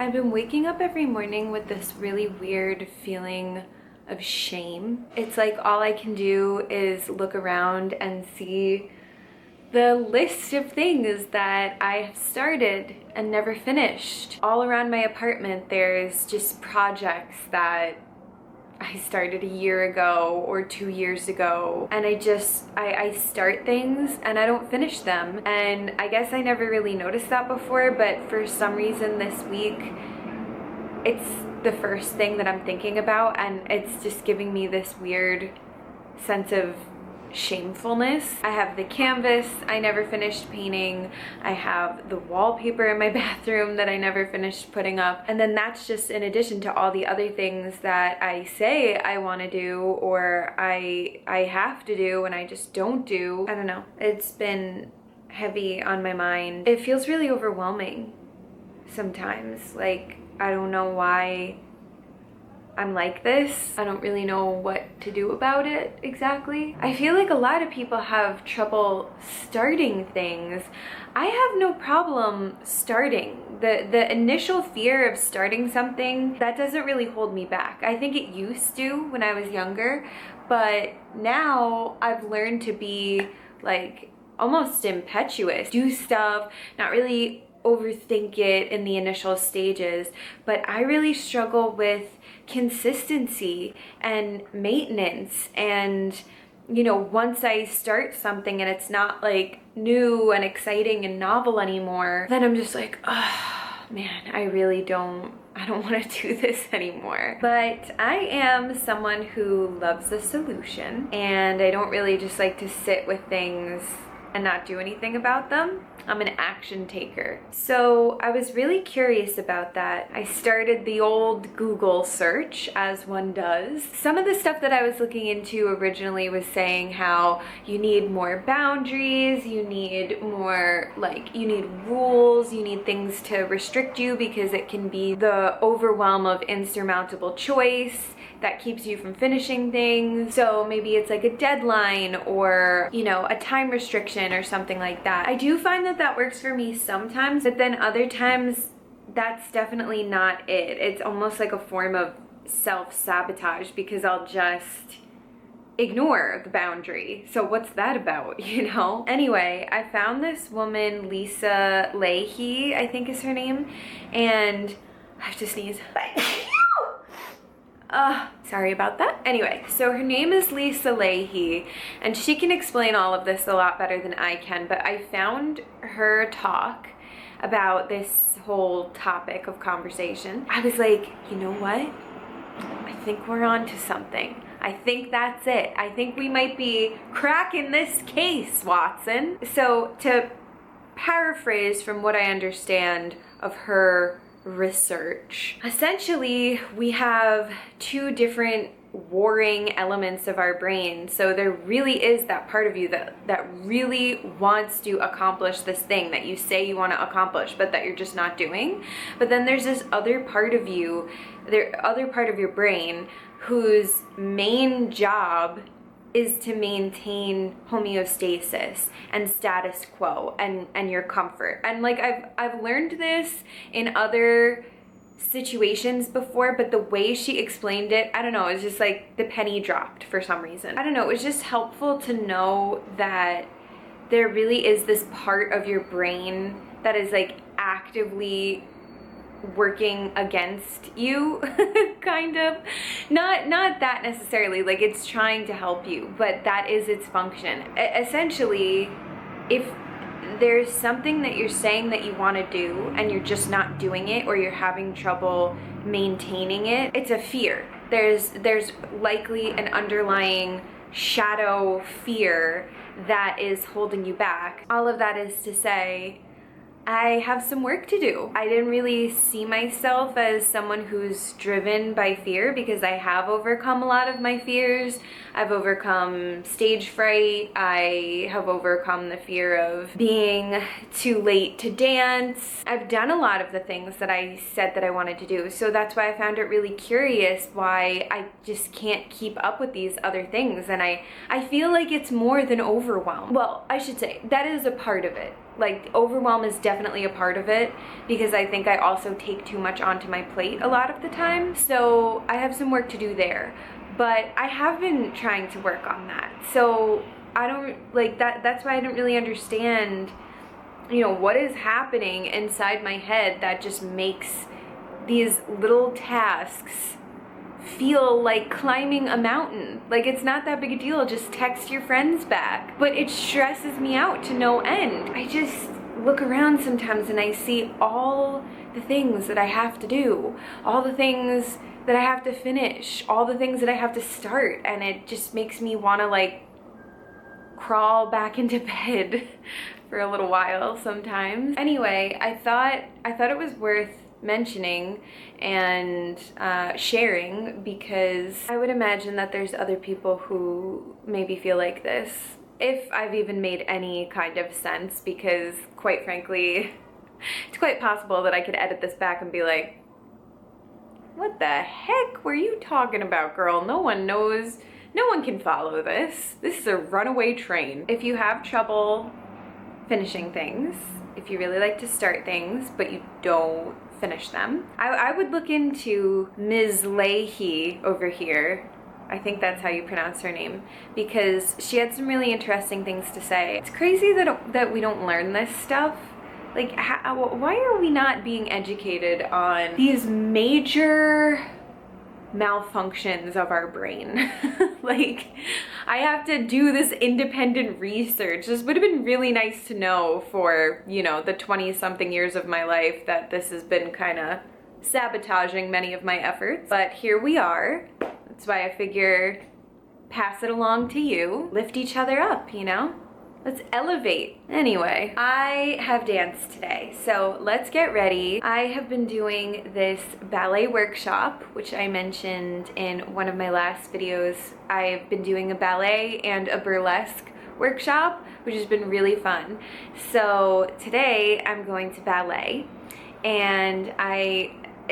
I've been waking up every morning with this really weird feeling of shame. It's like all I can do is look around and see the list of things that I have started and never finished. All around my apartment, there's just projects that I started a year ago or 2 years ago, and I start things and I don't finish them. And I guess I never really noticed that before, but for some reason this week, it's the first thing that I'm thinking about, and it's just giving me this weird sense of shamefulness. I have the canvas I never finished painting. I have the wallpaper in my bathroom that I never finished putting up. And then that's just in addition to all the other things that I say I want to do or I have to do and I just don't do. I don't know. It's been heavy on my mind. It feels really overwhelming sometimes. Like, I don't know why I'm like this. I don't really know what to do about it exactly. I feel like a lot of people have trouble starting things. I have no problem starting. The initial fear of starting something, that doesn't really hold me back. I think it used to when I was younger, but now I've learned to be like almost impetuous. Do stuff, not really overthink it in the initial stages, but I really struggle with consistency and maintenance. And you know, once I start something and it's not like new and exciting and novel anymore, then I'm just like, oh man, I don't want to do this anymore. But I am someone who loves a solution, and I don't really just like to sit with things and not do anything about them. I'm an action taker. So I was really curious about that. I started the old Google search, as one does. Some of the stuff that I was looking into originally was saying how you need more boundaries, you need more, like, you need rules, you need things to restrict you because it can be the overwhelm of insurmountable choice that keeps you from finishing things. So maybe it's like a deadline or, you know, a time restriction or something like that. I do find that that works for me sometimes, but then other times that's definitely not it. It's almost like a form of self-sabotage because I'll just ignore the boundary. So what's that about, you know? Anyway, I found this woman, Lahey, I think is her name, and I have to sneeze. Sorry about that. Anyway, so her name is Lahey, and she can explain all of this a lot better than I can, but I found her talk about this whole topic of conversation. I was like, you know what? I think we're on to something. I think that's it. I think we might be cracking this case, Watson. So to paraphrase from what I understand of her research, essentially we have two different warring elements of our brain. So there really is that part of you that really wants to accomplish this thing that you say you want to accomplish but that you're just not doing. But then there's this other part of you, other part of your brain whose main job is to maintain homeostasis and status quo and your comfort. And like I've learned this in other situations before, but the way she explained it, I don't know, it's just like the penny dropped for some reason. I don't know, it was just helpful to know that there really is this part of your brain that is like actively working against you, kind of. Not that necessarily, like it's trying to help you, but that is its function. Essentially, if there's something that you're saying that you want to do and you're just not doing it, or you're having trouble maintaining it, it's a fear. There's likely an underlying shadow fear that is holding you back. All of that is to say, I have some work to do. I didn't really see myself as someone who's driven by fear because I have overcome a lot of my fears. I've overcome stage fright. I have overcome the fear of being too late to dance. I've done a lot of the things that I said that I wanted to do. So that's why I found it really curious why I just can't keep up with these other things. And I feel like it's more than overwhelm. Well, I should say that is a part of it. like overwhelm is definitely a part of it, because I think I also take too much onto my plate a lot of the time. So I have some work to do there, but I have been trying to work on that. So I don't like that. That's why I don't really understand, you know, what is happening inside my head that just makes these little tasks feel like climbing a mountain. Like, it's not that big a deal, just text your friends back. But it stresses me out to no end. I just look around sometimes and I see all the things that I have to do, all the things that I have to finish, all the things that I have to start, and it just makes me want to like crawl back into bed for a little while sometimes. Anyway, I thought it was worth mentioning and sharing, because I would imagine that there's other people who maybe feel like this, if I've even made any kind of sense, because quite frankly, it's quite possible that I could edit this back and be like, what the heck were you talking about, girl? No one knows, no one can follow this. This is a runaway train. If you have trouble finishing things, if you really like to start things but you don't finish them, I would look into Ms. Lahey over here. I think that's how you pronounce her name, because she had some really interesting things to say. It's crazy that we don't learn this stuff. Like, why are we not being educated on these major malfunctions of our brain? Like, I have to do this independent research. This would have been really nice to know for, you know, the 20-something years of my life that this has been kind of sabotaging many of my efforts. But here we are. That's why I figure pass it along to you. Lift each other up, you know? Let's elevate. Anyway, I have dance today, so let's get ready. I have been doing this ballet workshop, which I mentioned in one of my last videos. I've been doing a ballet and a burlesque workshop, which has been really fun. So today I'm going to ballet, and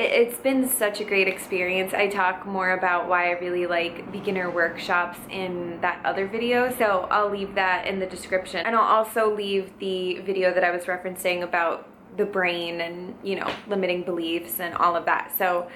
it's been such a great experience. I talk more about why I really like beginner workshops in that other video, so I'll leave that in the description. And I'll also leave the video that I was referencing about the brain and, you know, limiting beliefs and all of that. So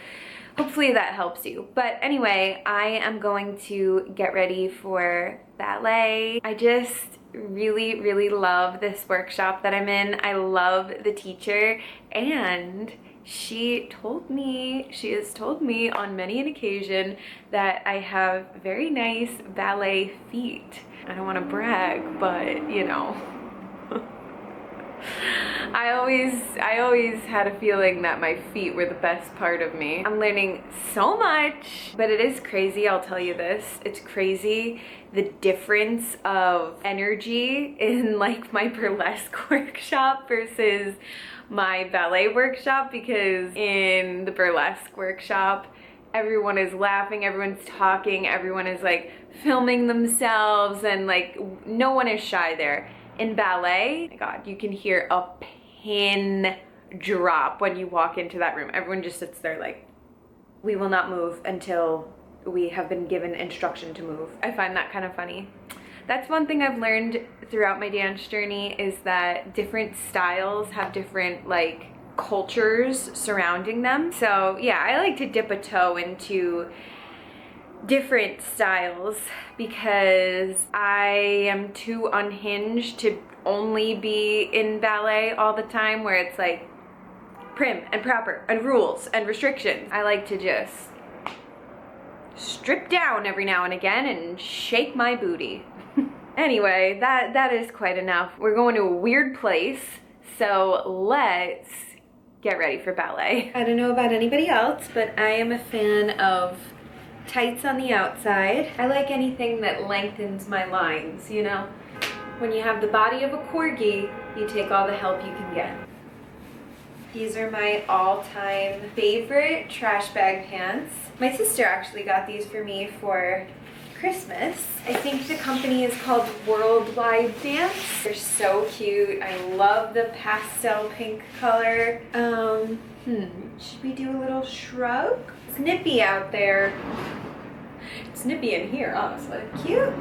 hopefully that helps you. But anyway, I am going to get ready for ballet. I just really, really love this workshop that I'm in. I love the teacher, and she has told me on many an occasion that I have very nice ballet feet. I don't want to brag, but you know, I always had a feeling that my feet were the best part of me. I'm learning so much, but it is crazy, I'll tell you this. It's crazy the difference of energy in like my burlesque workshop versus my ballet workshop, because in the burlesque workshop, everyone is laughing, everyone's talking, everyone is like filming themselves, and like no one is shy there. In ballet, oh my God, you can hear a pin drop when you walk into that room. Everyone just sits there like, we will not move until we have been given instruction to move. I find that kind of funny. That's one thing I've learned throughout my dance journey, is that different styles have different like cultures surrounding them. So yeah, I like to dip a toe into different styles because I am too unhinged to only be in ballet all the time, where it's like prim and proper and rules and restrictions. I like to just strip down every now and again and shake my booty. Anyway, that is quite enough. We're going to a weird place, so let's get ready for ballet. I don't know about anybody else, but I am a fan of tights on the outside. I like anything that lengthens my lines, you know? When you have the body of a corgi, you take all the help you can get. These are my all-time favorite trash bag pants. My sister actually got these for me for Christmas. I think the company is called Worldwide Dance. They're so cute. I love the pastel pink color. Should we do a little shrug? It's nippy out there. It's nippy in here, honestly. Cute.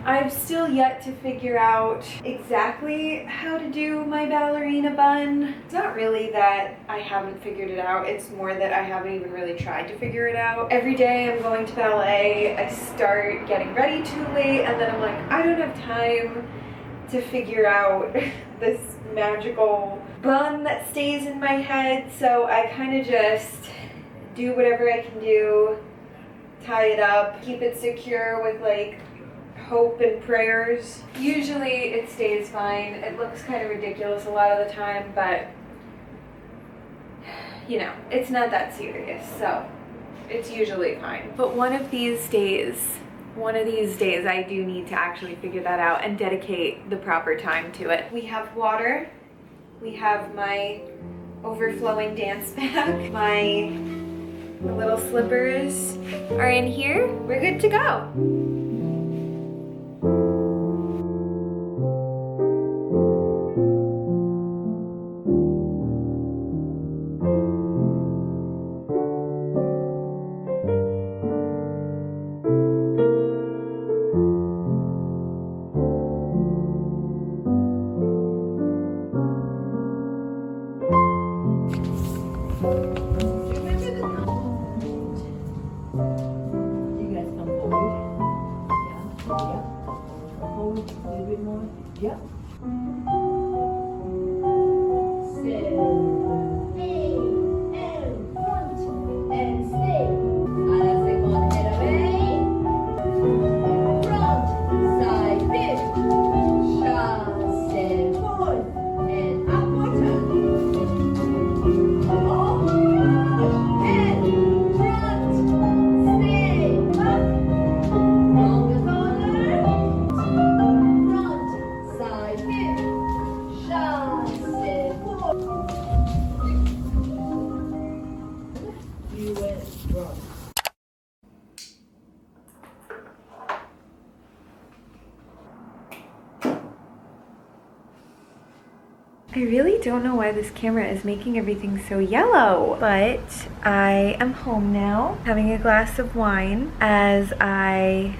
I've still yet to figure out exactly how to do my ballerina bun. It's not really that I haven't figured it out, it's more that I haven't even really tried to figure it out. Every day I'm going to ballet, I start getting ready too late, and then I'm like, I don't have time to figure out this magical bun that stays in my head, so I kind of just do whatever I can do, tie it up, keep it secure with like hope and prayers. Usually it stays fine. It looks kind of ridiculous a lot of the time, but you know, it's not that serious, so it's usually fine. But one of these days I do need to actually figure that out and dedicate the proper time to it. We have water, we have my overflowing dance bag, my little slippers are in here. We're good to go. Yep. I really don't know why this camera is making everything so yellow, but I am home now, having a glass of wine as I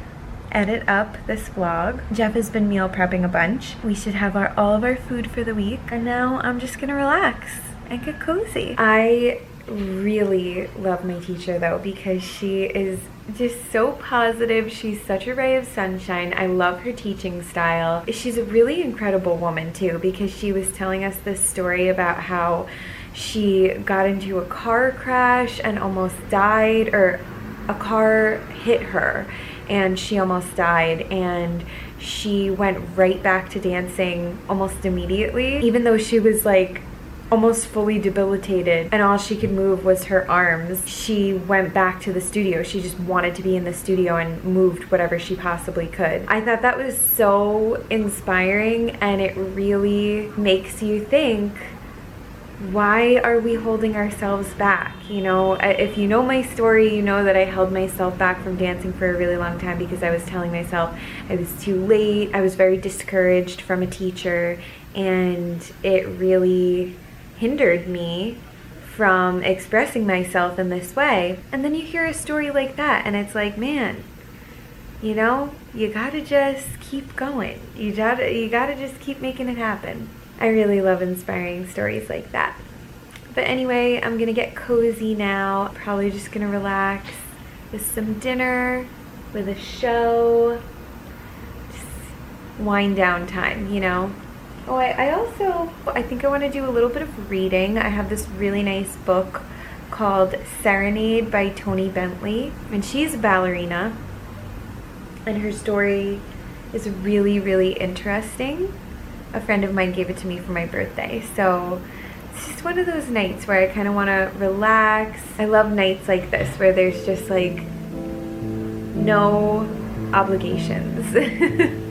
edit up this vlog. Jeff has been meal prepping a bunch. We should have all of our food for the week, and now I'm just gonna relax and get cozy. I really love my teacher though, because she is just so positive. She's such a ray of sunshine. I love her teaching style. She's a really incredible woman too, because she was telling us this story about how she got into a car crash and almost died, or a car hit her and she almost died, and she went right back to dancing almost immediately, even though she was like almost fully debilitated and all she could move was her arms. She went back to the studio. She just wanted to be in the studio and moved whatever she possibly could. I thought that was so inspiring, and it really makes you think, why are we holding ourselves back? You know, if you know my story, you know that I held myself back from dancing for a really long time because I was telling myself I was too late. I was very discouraged from a teacher, and it really hindered me from expressing myself in this way. And then you hear a story like that and it's like, man, you know, you gotta just keep going. You gotta just keep making it happen. I really love inspiring stories like that. But anyway, I'm gonna get cozy now. Probably just gonna relax with some dinner, with a show, just wind down time, you know? Oh, I think I want to do a little bit of reading. I have this really nice book called Serenade by Toni Bentley, and she's a ballerina, and her story is really, really interesting. A friend of mine gave it to me for my birthday, so it's just one of those nights where I kind of want to relax. I love nights like this where there's just like no obligations.